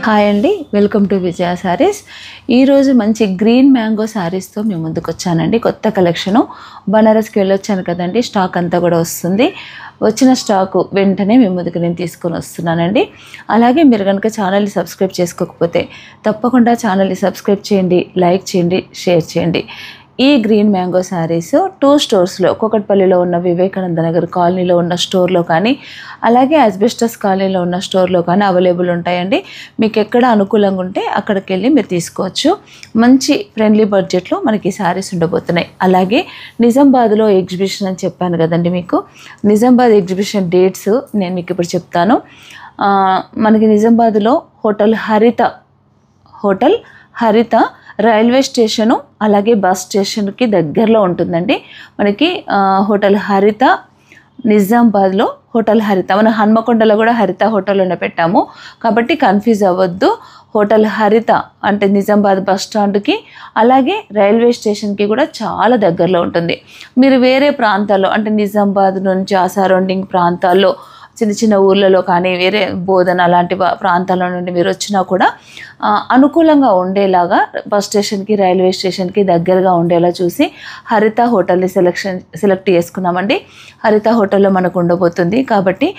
Hi అండి, welcome to విజయ సారీస్. ఈరోజు మంచి గ్రీన్ మ్యాంగో శారీస్తో మేము ముందుకు వచ్చానండి. కొత్త కలెక్షను బనారస్కి వెళ్ళొచ్చాను కదండి, స్టాక్ అంతా కూడా వస్తుంది. వచ్చిన స్టాకు వెంటనే మేము ముందుకు నేను తీసుకొని వస్తున్నానండి. అలాగే మీరు కనుక ఛానల్ని సబ్స్క్రైబ్ చేసుకోకపోతే తప్పకుండా ఛానల్ని సబ్స్క్రైబ్ చేయండి, లైక్ చేయండి, షేర్ చేయండి. ఈ గ్రీన్ మ్యాంగో శారీస్ 2 స్టోర్స్లో, కూకట్పల్లిలో ఉన్న వివేకానంద నగర్ కాలనీలో ఉన్న స్టోర్లో కానీ, అలాగే ఆస్బెస్టస్ కాలనీలో ఉన్న స్టోర్లో కానీ అవైలబుల్ ఉంటాయండి. మీకు ఎక్కడ అనుకూలంగా ఉంటే అక్కడికి వెళ్ళి మీరు తీసుకోవచ్చు. మంచి ఫ్రెండ్లీ బడ్జెట్లో మనకి శారీస్ ఉండబోతున్నాయి. అలాగే నిజామాబాద్లో ఎగ్జిబిషన్ అని చెప్పాను కదండి మీకు. నిజామాబాద్ ఎగ్జిబిషన్ డేట్స్ నేను మీకు ఇప్పుడు చెప్తాను. మనకి నిజామాబాద్లో హోటల్ హరిత రైల్వే స్టేషను అలాగే బస్ స్టేషన్కి దగ్గరలో ఉంటుందండి. మనకి హోటల్ హరిత నిజామాబాద్లో హోటల్ హరిత, మన హన్మకొండలో కూడా హరిత హోటల్లోనే పెట్టాము కాబట్టి కన్ఫ్యూజ్ అవ్వద్దు. హోటల్ హరిత అంటే నిజామాబాద్ బస్ స్టాండ్కి అలాగే రైల్వే స్టేషన్కి కూడా చాలా దగ్గరలో ఉంటుంది. మీరు వేరే ప్రాంతాల్లో అంటే నిజామాబాద్ నుంచి ఆ సరౌండింగ్ ప్రాంతాల్లో చిన్న చిన్న ఊర్లలో కానీ వేరే బోధన అలాంటి ప్రాంతాల నుండి మీరు వచ్చినా కూడా అనుకూలంగా ఉండేలాగా బస్ స్టేషన్కి రైల్వే స్టేషన్కి దగ్గరగా ఉండేలా చూసి హరిత హోటల్ని సెలెక్ట్ చేసుకున్నామండి. హరిత హోటల్లో మనకు ఉండబోతుంది కాబట్టి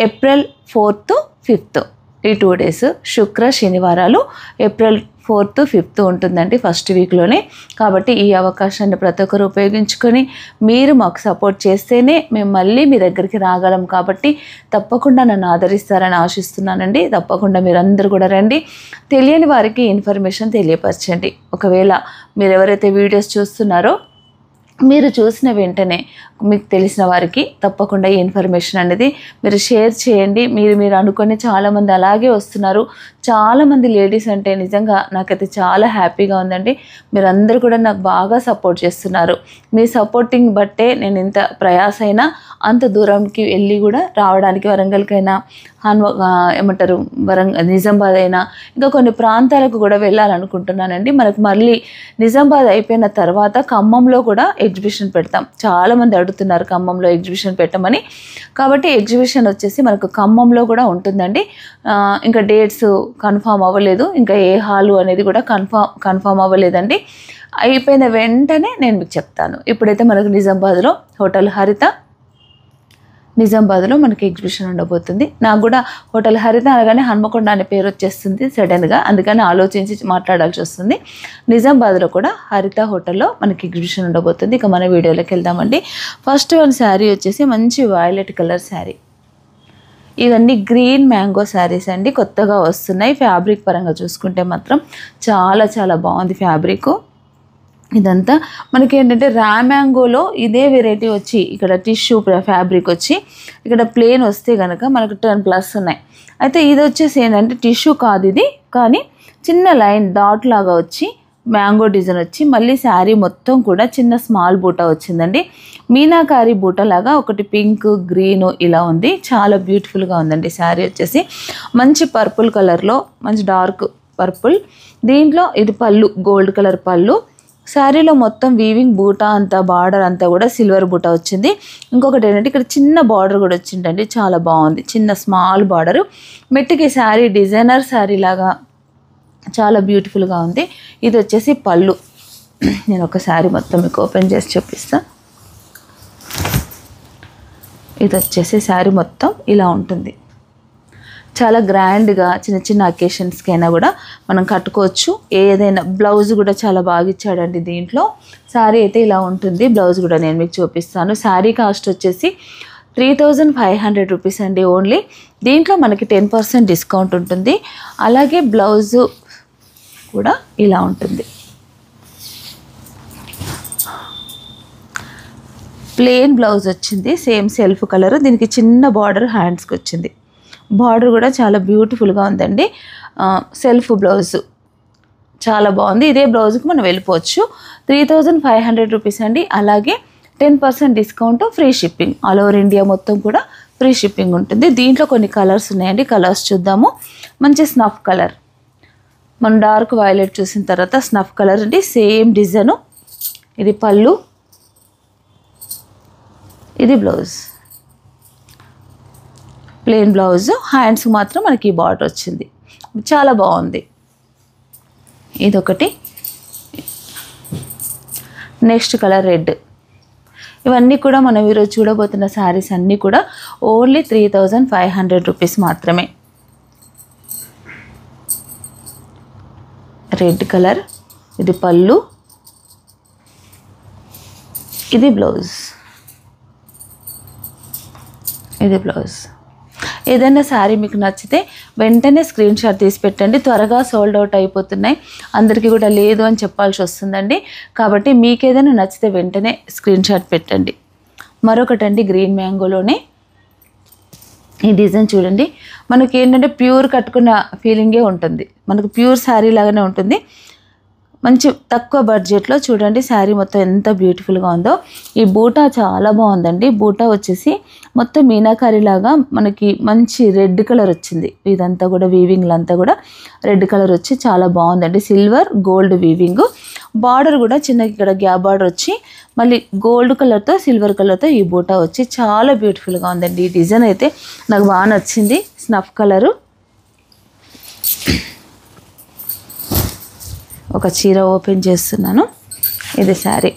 April 4th, 5th ఈ 2 days శుక్ర శనివారాలు April 4th, 5th ఉంటుందండి, ఫస్ట్ వీక్లోనే. కాబట్టి ఈ అవకాశాన్ని ప్రతి ఒక్కరు ఉపయోగించుకొని మీరు మాకు సపోర్ట్ చేస్తేనే మేము మళ్ళీ మీ దగ్గరికి రాగలం. కాబట్టి తప్పకుండా నన్ను ఆదరిస్తారని ఆశిస్తున్నానండి. తప్పకుండా మీరందరూ కూడా రండి. తెలియని వారికి ఇన్ఫర్మేషన్ తెలియపరచండి. ఒకవేళ మీరు ఎవరైతే వీడియోస్ చూస్తున్నారో మీరు చూసిన వెంటనే మీకు తెలిసిన వారికి తప్పకుండా ఈ ఇన్ఫర్మేషన్ అనేది మీరు షేర్ చేయండి. మీరు అనుకొని చాలామంది అలాగే వస్తున్నారు. చాలామంది లేడీస్ అంటే నిజంగా నాకైతే చాలా హ్యాపీగా ఉందండి. మీరందరూ కూడా నాకు బాగా సపోర్ట్ చేస్తున్నారు. మీ సపోర్టింగ్ బట్టే నేను ఇంత ప్రయాస అయినా అంత దూరంకి వెళ్ళి కూడా రావడానికి, వరంగల్కైనా నిజామాబాద్ అయినా ఇంకా కొన్ని ప్రాంతాలకు కూడా వెళ్ళాలనుకుంటున్నానండి. మనకు మళ్ళీ నిజామాబాద్ అయిపోయిన తర్వాత ఖమ్మంలో కూడా ఎగ్జిబిషన్ పెడతాం. చాలామంది అడుగుతున్నారు ఖమ్మంలో ఎగ్జిబిషన్ పెట్టమని. కాబట్టి ఎగ్జిబిషన్ వచ్చేసి మనకు ఖమ్మంలో కూడా ఉంటుందండి. ఇంకా డేట్స్ కన్ఫామ్ అవ్వలేదు, ఇంకా ఏ హాలు అనేది కూడా కన్ఫామ్ అవ్వలేదండి. అయిపోయిన వెంటనే నేను మీకు చెప్తాను. ఇప్పుడైతే మనకు నిజామాబాద్లో హోటల్ హరిత నిజామాబాద్లో మనకి ఎగ్జిబిషన్ ఉండబోతుంది. నాకు కూడా హోటల్ హరిత అనగానే హన్మకొండ అనే పేరు వచ్చేస్తుంది సడన్గా, అందుకని ఆలోచించి మాట్లాడాల్సి వస్తుంది. నిజామాబాద్లో కూడా హరిత హోటల్లో మనకి ఎగ్జిబిషన్ ఉండబోతుంది. ఇక మన వీడియోలోకి వెళ్దామండి. ఫస్ట్ వన్ శారీ వచ్చేసి మంచి వైలెట్ కలర్ శారీ. ఇవన్నీ గ్రీన్ మ్యాంగో శారీస్ అండి, కొత్తగా వస్తున్నాయి. ఫ్యాబ్రిక్ పరంగా చూసుకుంటే మాత్రం చాలా చాలా బాగుంది ఫ్యాబ్రిక్. ఇదంతా మనకి ఏంటంటే రా మ్యాంగోలో ఇదే వెరైటీ వచ్చి ఇక్కడ టిష్యూ ఫ్యాబ్రిక్ వచ్చి ఇక్కడ ప్లేన్ వస్తే కనుక మనకు 10+ ఉన్నాయి. అయితే ఇది వచ్చేసి ఏంటంటే టిష్యూ కాదు ఇది, కానీ చిన్న లైన్ డాట్ లాగా వచ్చి మ్యాంగో డిజైన్ వచ్చి మళ్ళీ శారీ మొత్తం కూడా చిన్న స్మాల్ బూటా వచ్చిందండి. మీనాకారి బూట లాగా ఒకటి పింక్ గ్రీన్ ఇలా ఉంది. చాలా బ్యూటిఫుల్గా ఉందండి శారీ వచ్చేసి. మంచి పర్పుల్ కలర్లో, మంచి డార్క్ పర్పుల్. దీంట్లో ఇది పళ్ళు, గోల్డ్ కలర్ పళ్ళు. శారీలో మొత్తం వీవింగ్ బూటా అంతా, బార్డర్ అంతా కూడా సిల్వర్ బూటా వచ్చింది. ఇంకొకటి ఏంటంటే ఇక్కడ చిన్న బార్డర్ కూడా వచ్చిందండి, చాలా బాగుంది. చిన్న స్మాల్ బార్డరు. మెట్టికి శారీ డిజైనర్ శారీ లాగా చాలా బ్యూటిఫుల్గా ఉంది. ఇది వచ్చేసి పళ్ళు. నేను ఒక శారీ మొత్తం మీకు ఓపెన్ చేసి చూపిస్తాను. ఇది వచ్చేసి శారీ మొత్తం ఇలా ఉంటుంది. చాలా గ్రాండ్గా చిన్న చిన్న అకేషన్స్కి అయినా కూడా మనం కట్టుకోవచ్చు. ఏదైనా బ్లౌజ్ కూడా చాలా బాగా ఇచ్చాడండి దీంట్లో. శారీ అయితే ఇలా ఉంటుంది. బ్లౌజ్ కూడా నేను మీకు చూపిస్తాను. శారీ కాస్ట్ వచ్చేసి 3500 రూపీస్ అండి ఓన్లీ. దీంట్లో మనకి 10% డిస్కౌంట్ ఉంటుంది. అలాగే బ్లౌజు కూడా ఇలా ఉంటుంది. ప్లెయిన్ బ్లౌజ్ వచ్చింది, సేమ్ సెల్ఫ్ కలర్. దీనికి చిన్న బార్డర్ హ్యాండ్స్కి వచ్చింది. బార్డర్ కూడా చాలా బ్యూటిఫుల్గా ఉందండి. సెల్ఫ్ బ్లౌజ్ చాలా బాగుంది. ఇదే బ్లౌజ్కి మనం వెళ్ళిపోవచ్చు. 3500 రూపీస్ అండి. అలాగే 10% discount, free shipping. All over India మొత్తం కూడా ఫ్రీ షిప్పింగ్ ఉంటుంది. దీంట్లో కొన్ని కలర్స్ ఉన్నాయండి, కలర్స్ చూద్దాము. మంచి స్నఫ్ కలర్, మనం డార్క్ వైలెట్ చూసిన తర్వాత స్నఫ్ కలర్ అండి. Same design. ఇది పళ్ళు, ఇది బ్లౌజ్. ప్లెయిన్ బ్లౌజ్, హ్యాండ్స్కి మాత్రం మనకి ఈ బార్డర్ వచ్చింది. చాలా బాగుంది. ఇదొకటి. Next colour red. ఇవన్నీ కూడా మనం ఈరోజు చూడబోతున్న శారీస్ అన్నీ కూడా ఓన్లీ 3500 రూపీస్ మాత్రమే. Red colour. ఇది పళ్ళు, ఇది బ్లౌజ్. ఇది బ్లౌజ్. ఏదైనా శారీ మీకు నచ్చితే వెంటనే స్క్రీన్ షాట్ తీసి పెట్టండి. త్వరగా సోల్డ్ అవుట్ అయిపోతున్నాయి, అందరికీ కూడా లేదు అని చెప్పాల్సి వస్తుందండి. కాబట్టి మీకు ఏదైనా నచ్చితే వెంటనే స్క్రీన్ షాట్ పెట్టండి. మరొకటండి, గ్రీన్ మ్యాంగోలోనే ఈ డిజైన్ చూడండి. మనకి ఏంటంటే ప్యూర్ కట్టుకున్న ఫీలింగే ఉంటుంది, మనకు ప్యూర్ శారీ లాగానే ఉంటుంది. మంచి తక్కువ బడ్జెట్లో చూడండి శారీ మొత్తం ఎంత బ్యూటిఫుల్గా ఉందో. ఈ బూటా చాలా బాగుందండి. బూటా వచ్చేసి మొత్తం మీనాకారి లాగా మనకి మంచి రెడ్ కలర్ వచ్చింది. ఇదంతా కూడా వీవింగ్లు అంతా కూడా రెడ్ కలర్ వచ్చి చాలా బాగుందండి. Silver gold weaving. బార్డర్ కూడా చిన్న ఇక్కడ గ్యాప్ బార్డర్ వచ్చి మళ్ళీ గోల్డ్ కలర్తో సిల్వర్ కలర్తో ఈ బూటా వచ్చి చాలా బ్యూటిఫుల్గా ఉందండి. ఈ డిజైన్ అయితే నాకు బాగా నచ్చింది. Snuff colour. ఒక చీర ఓపెన్ చేస్తున్నాను. ఇది శారీ.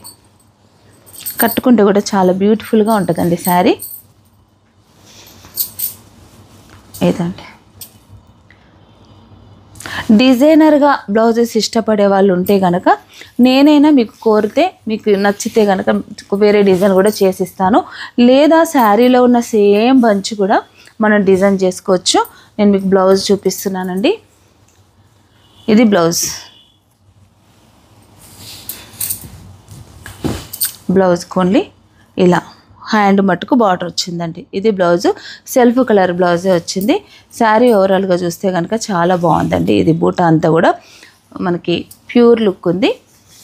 కట్టుకుంటే కూడా చాలా బ్యూటిఫుల్గా ఉంటుందండి శారీ. ఇదండి. డిజైనర్గా బ్లౌజెస్ ఇష్టపడే వాళ్ళు ఉంటే కనుక నేనైనా మీకు కోరితే మీకు నచ్చితే కనుక వేరే డిజైన్ కూడా చేసిస్తాను. లేదా శారీలో ఉన్న సేమ్ బంచ్ కూడా మనం డిజైన్ చేసుకోవచ్చు. నేను మీకు బ్లౌజ్ చూపిస్తున్నానండి. ఇది బ్లౌజ్. బ్లౌజ్ ఓన్లీ ఇలా హ్యాండ్ మట్టుకు బార్డర్ వచ్చిందండి. ఇది బ్లౌజు. సెల్ఫ్ కలర్ బ్లౌజే వచ్చింది. శారీ ఓవరాల్గా చూస్తే కనుక చాలా బాగుందండి. ఇది బూటా అంతా కూడా మనకి ప్యూర్ లుక్ ఉంది.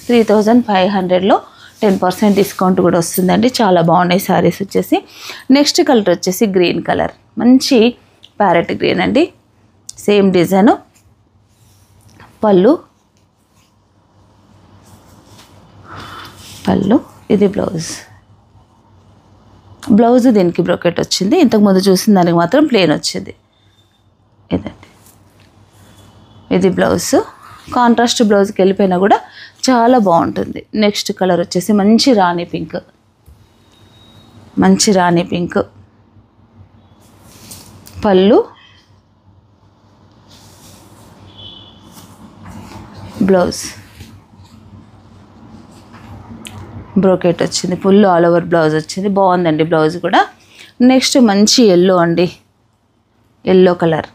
3500లో 10% డిస్కౌంట్ కూడా వస్తుందండి. చాలా బాగున్నాయి శారీస్ వచ్చేసి. నెక్స్ట్ కలర్ వచ్చేసి గ్రీన్ కలర్. మంచి ప్యారెట్ గ్రీన్ అండి. Same design. పళ్ళు. ఇది బ్లౌజ్. బ్లౌజ్ దీనికి బ్రోకెట్ వచ్చింది. ఇంతకుముందు చూసిన దానికి మాత్రం ప్లెయిన్ వచ్చింది. ఇదండి. ఇది బ్లౌజ్. కాంట్రాస్ట్ బ్లౌజ్కి వెళ్ళిపోయినా కూడా చాలా బాగుంటుంది. నెక్స్ట్ కలర్ వచ్చేసి మంచి రాణి పింక్. మంచి రాణి పింక్. పళ్ళు, బ్లౌజ్. బ్రోకెట్ వచ్చింది. ఫుల్ ఆల్ ఓవర్ బ్లౌజ్ వచ్చింది. బాగుందండి బ్లౌజ్ కూడా. నెక్స్ట్ మంచి ఎల్లో అండి. Yellow colour.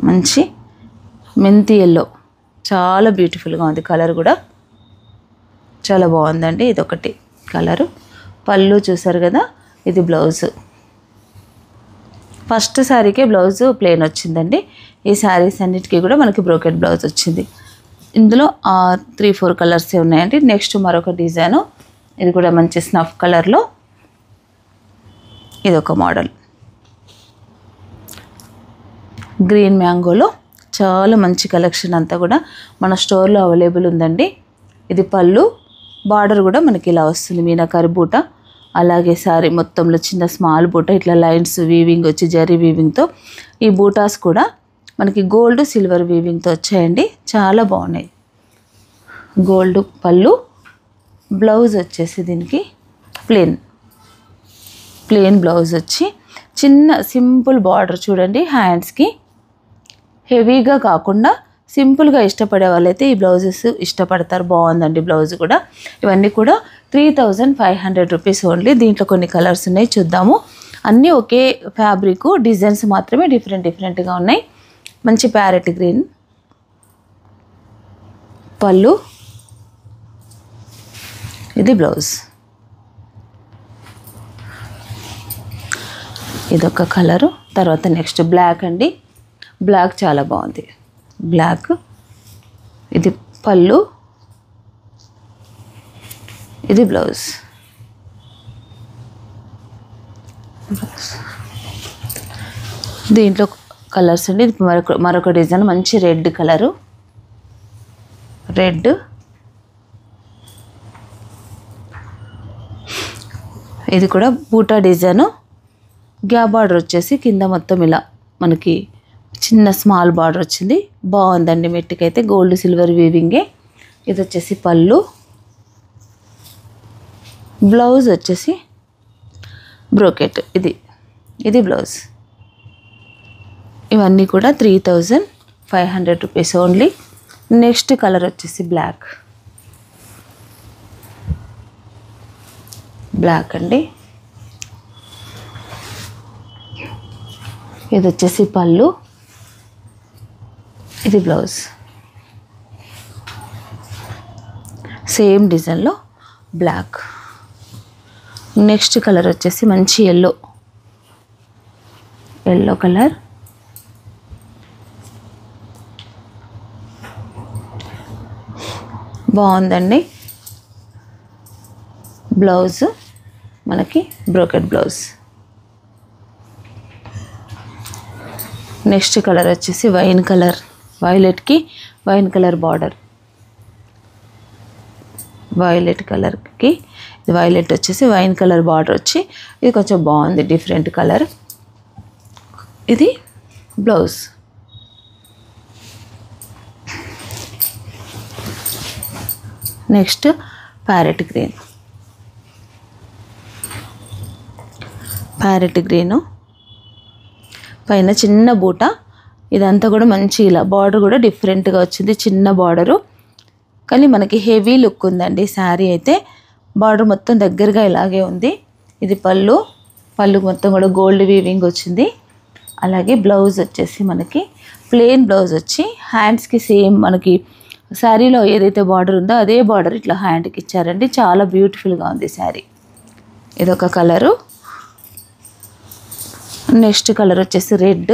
మంచి మెంతి ఎల్లో. చాలా బ్యూటిఫుల్గా ఉంది కలర్ కూడా. చాలా బాగుందండి. ఇదొకటి కలరు. పళ్ళు చూసారు కదా. ఇది బ్లౌజ్. ఫస్ట్ శారీకే బ్లౌజ్ ప్లెయిన్ వచ్చిందండి. ఈ శారీస్ అన్నిటికీ కూడా మనకి బ్రోకెట్ బ్లౌజ్ వచ్చింది. ఇందులో 3-4 కలర్సే ఉన్నాయండి. నెక్స్ట్ మరొక డిజైను. ఇది కూడా మంచి స్నఫ్ కలర్లో. ఇదొక మోడల్. గ్రీన్ మ్యాంగోలో చాలా మంచి కలెక్షన్ అంతా కూడా మన స్టోర్లో అవైలబుల్ ఉందండి. ఇది పళ్ళు. బార్డర్ కూడా మనకి ఇలా వస్తుంది మీనాకారి బూట. అలాగే శారీ మొత్తంలో చిన్న స్మాల్ బూట ఇట్లా లైన్స్ వీవింగ్ వచ్చి జరీ వీవింగ్తో. ఈ బూటాస్ కూడా మనకి గోల్డ్ సిల్వర్ వీవింగ్తో వచ్చాయండి. చాలా బాగున్నాయి. గోల్డ్ పళ్ళు. బ్లౌజ్ వచ్చేసి దీనికి ప్లెయిన్ బ్లౌజ్ వచ్చి చిన్న సింపుల్ బార్డర్ చూడండి. హ్యాండ్స్కి హెవీగా కాకుండా సింపుల్గా ఇష్టపడే వాళ్ళైతే ఈ బ్లౌజెస్ ఇష్టపడతారు. బాగుందండి బ్లౌజ్ కూడా. ఇవన్నీ కూడా 3500 రూపీస్ ఓన్లీ. దీంట్లో కొన్ని కలర్స్ ఉన్నాయి, చూద్దాము. అన్నీ ఒకే ఫ్యాబ్రిక్, డిజైన్స్ మాత్రమే డిఫరెంట్గా ఉన్నాయి. మంచి ప్యారెట్ గ్రీన్. పళ్ళు. ఇది బ్లౌజ్. ఇదొక కలరు. తర్వాత నెక్స్ట్ బ్లాక్ అండి. బ్లాక్ చాలా బాగుంది. బ్లాక్. ఇది పళ్ళు. ఇది బ్లౌజ్. దీంట్లో కలర్స్ అండి. ఇది మరొక డిజైన్ మంచి రెడ్ కలరు. రెడ్. ఇది కూడా బూటా డిజైను. గ్యాప్ బార్డర్ వచ్చేసి కింద మొత్తం ఇలా మనకి చిన్న స్మాల్ బార్డర్ వచ్చింది. బాగుందండి. మెట్టుకైతే గోల్డ్ సిల్వర్ వీవింగే. ఇది వచ్చేసి పళ్ళు. బ్లౌజ్ వచ్చేసి బ్రోకెట్. ఇది బ్లౌజ్. ఇవన్నీ కూడా 3500 రూపీస్ ఓన్లీ. నెక్స్ట్ కలర్ వచ్చేసి బ్లాక్ అండి. ఇది వచ్చేసి పళ్ళు. ఇది బ్లౌజ్. సేమ్ డిజైన్లో బ్లాక్. నెక్స్ట్ కలర్ వచ్చేసి మంచి ఎల్లో కలర్. బాగుందండి. బ్లౌజ్ మనకి బ్రోకెట్ బ్లౌజ్. నెక్స్ట్ కలర్ వచ్చేసి వైన్ కలర్. వైలెట్కి వైన్ కలర్ బార్డర్. వైలెట్ కలర్కి వైలెట్ వచ్చేసి వైన్ కలర్ బార్డర్ వచ్చి ఇది కొంచెం బాగుంది, డిఫరెంట్ కలర్. ఇది బ్లౌజ్. నెక్స్ట్ ప్యారెట్ గ్రీను పైన చిన్న బూట. ఇదంతా కూడా మంచి ఇలా బార్డర్ కూడా డిఫరెంట్గా వచ్చింది, చిన్న బార్డరు. కానీ మనకి హెవీ లుక్ ఉందండి శారీ అయితే. బార్డర్ మొత్తం దగ్గరగా ఇలాగే ఉంది. ఇది పళ్ళు మొత్తం కూడా గోల్డ్ వీవింగ్ వచ్చింది. అలాగే బ్లౌజ్ వచ్చేసి మనకి ప్లెయిన్ బ్లౌజ్ వచ్చి హ్యాండ్స్కి సేమ్ మనకి శారీలో ఏదైతే బార్డర్ ఉందో అదే బార్డర్ ఇట్లా హ్యాండ్కి ఇచ్చారండి. చాలా బ్యూటిఫుల్గా ఉంది శారీ. ఇదొక కలరు. నెక్స్ట్ కలర్ వచ్చేసి రెడ్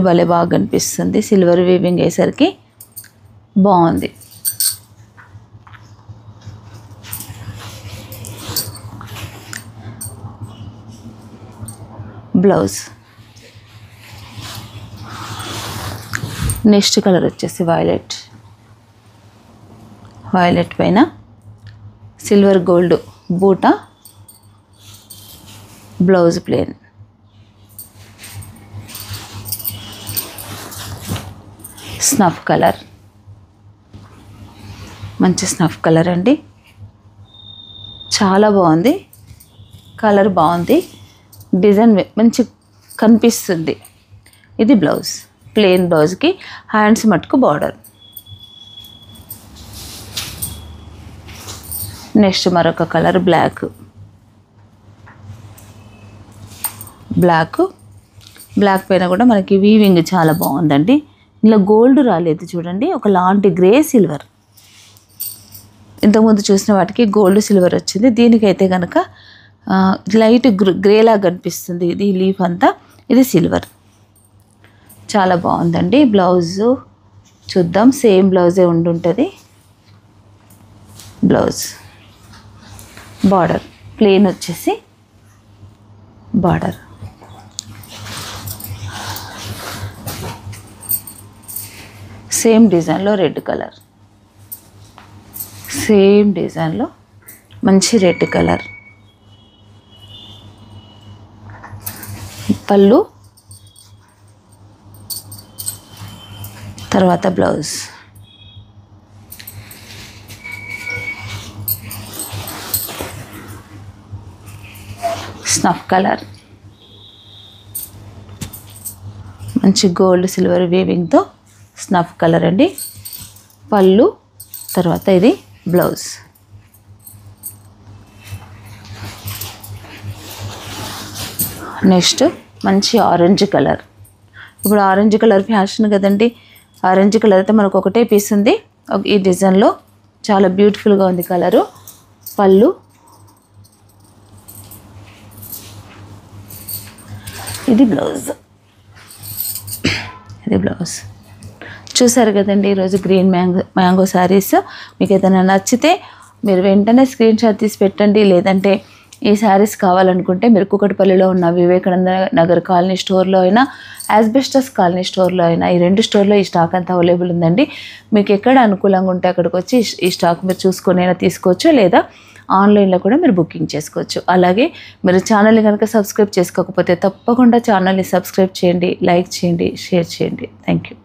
భలే బాగా కనిపిస్తుంది. సిల్వర్ వీవింగ్ అయ్యేసరికి బాగుంది. బ్లౌజ్. నెక్స్ట్ కలర్ వచ్చేసి వైలెట్ పైన సిల్వర్ గోల్డ్ బూట. Blouse plain. Snuff colour. మంచి స్నఫ్ కలర్ అండి. చాలా బాగుంది. కలర్ బాగుంది. డిజైన్ మంచి కనిపిస్తుంది. ఇది బ్లౌజ్. ప్లెయిన్ బ్లౌజ్కి హ్యాండ్స్ మట్టుకు బార్డర్. నెక్స్ట్ మరొక కలర్ బ్లాక్ పైన కూడా మనకి వీవింగ్ చాలా బాగుందండి. ఇలా గోల్డ్ రాలేదు చూడండి, ఒకలాంటి గ్రే సిల్వర్. ఇంతకుముందు చూసిన వాటికి గోల్డ్ సిల్వర్ వచ్చింది. దీనికైతే కనుక లైట్ గ్రేలా కనిపిస్తుంది. ఇది లీఫ్ అంతా. ఇది సిల్వర్. చాలా బాగుందండి. బ్లౌజు చూద్దాం. సేమ్ బ్లౌజే ఉండుంటుంది. బ్లౌజ్ బార్డర్ ప్లెయిన్ వచ్చేసి బార్డర్. సేమ్ డిజైన్లో రెడ్ కలర్. సేమ్ డిజైన్లో మంచి రెడ్ కలర్. పళ్ళు తర్వాత బ్లౌజ్. Snuff colour. మంచి గోల్డ్ సిల్వర్ వీవింగ్తో స్నఫ్ కలర్ అండి. పళ్ళు తర్వాత ఇది బ్లౌజ్. నెక్స్ట్ మంచి ఆరెంజ్ కలర్. ఇప్పుడు ఆరెంజ్ కలర్ ఫ్యాషన్ కదండి. ఆరెంజ్ కలర్ అయితే మనకు ఒకటే పీస్ ఉంది ఈ డిజైన్లో. చాలా బ్యూటిఫుల్గా ఉంది కలరు. పళ్ళు ఇది బ్లౌజ్. చూసారు కదండి ఈరోజు గ్రీన్ మ్యాంగో శారీస్. మీకు ఏదైనా నచ్చితే మీరు వెంటనే స్క్రీన్ షాట్ తీసి పెట్టండి. లేదంటే ఈ శారీస్ కావాలనుకుంటే మీరు కూకట్పల్లిలో ఉన్న వివేకానంద నగర్ కాలనీ స్టోర్లో అయినా, యాస్బెస్టస్ కాలనీ స్టోర్లో అయినా, ఈ రెండు స్టోర్లో ఈ స్టాక్ అంతా అవైలబుల్ ఉందండి. మీకు ఎక్కడ అనుకూలంగా ఉంటే అక్కడికి వచ్చి ఈ స్టాక్ మీరు చూసుకొని అయినా తీసుకోవచ్చు. లేదా ఆన్లైన్లో కూడా మీరు బుకింగ్ చేసుకోవచ్చు. అలాగే మీరు ఛానల్ని కనుక సబ్స్క్రైబ్ చేసుకోకపోతే తప్పకుండా ఛానల్ని సబ్స్క్రైబ్ చేయండి, లైక్ చేయండి, షేర్ చేయండి. Thank you.